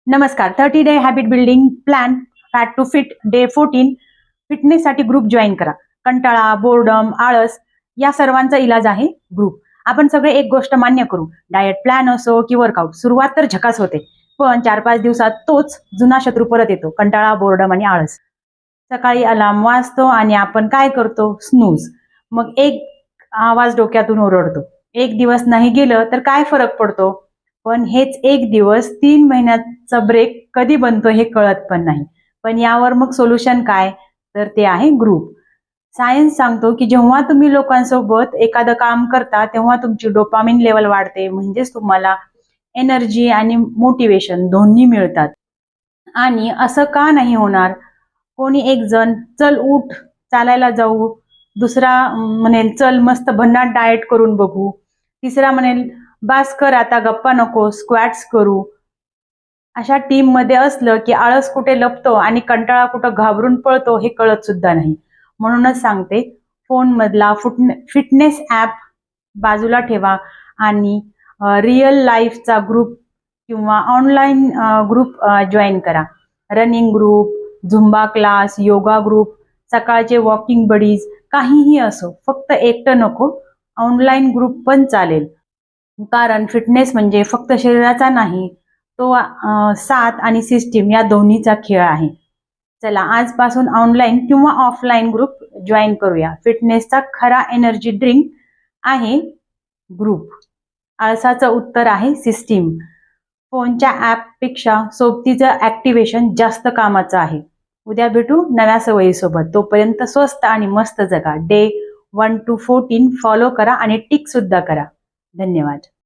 नमस्कार. 30 day habit building plan fat to fit day 14. फिटनेससाठी group join करा. कंटाळा, बोर्डम, आळस या सर्वांचा इलाज आहे ग्रुप. आपण सगळे एक गोष्ट मान्य करू, डाएट प्लॅन असो की वर्कआउट, सुरुवात तर झकास होते, पण 4-5 दिवसात तोच जुना शत्रू परत येतो, कंटाळा, बोर्डम आणि आळस. सकाळी अलार्म वाजतो आणि आपण काय करतो? स्नूज. मग एक आवाज डोक्यातून ओरडतो, एक दिवस नाही गेलं तर काय फरक पडतो? पण हेच एक दिवस 3 महिन्याचा ब्रेक कधी बनतो हे कळत पण नाही. पण यावर मग सोल्युशन काय? तर ते आहे ग्रुप. सायन्स सांगतो की जेव्हा तुम्ही लोकांसोबत एखादं काम करता तेव्हा तुमची डोपामिन लेवल वाढते, म्हणजेच तुम्हाला एनर्जी आणि मोटिवेशन दोन्ही मिळतात. आणि असं का नाही होणार? कोणी एक जण चल उठ चालायला जाऊ, दुसरा म्हणेल चल मस्त भन्नाट डाएट करून बघू, तिसरा म्हणेल बास कर आता गप्पा नको स्क्वॅट्स करू. अशा टीम मध्ये असलं की आळस कुठे लपतो आणि कंटाळा कुठं घाबरून पळतो हे कळत सुद्धा नाही. म्हणूनच सांगते, फोन मधला फिटनेस ऍप बाजूला ठेवा आणि रिअल लाईफचा ग्रुप किंवा ऑनलाईन ग्रुप जॉईन करा. Running group, Zumba class, yoga group, सकाळचे वॉकिंग बडीज, काहीही असो, फक्त एकटं नको. ऑनलाईन ग्रुप पण चालेल. कारण फिटनेस म्हणजे फक्त शरीराचा नाही, तो साथ आणि सिस्टीम या दोन्हीचा खेळ आहे. चला आजपासून ऑनलाईन किंवा ऑफलाईन ग्रुप जॉईन करूया. फिटनेसचा खरा एनर्जी ड्रिंक आहे ग्रुप. आळसाचं उत्तर आहे सिस्टीम. फोनच्या ॲपपेक्षा सोबतीचं ॲक्टिव्हेशन जास्त कामाचं आहे. उद्या भेटू नव्या सवयीसोबत. तोपर्यंत स्वस्त आणि मस्त जगा. डे 1 to 14 फॉलो करा आणि टिक सुद्धा करा. धन्यवाद.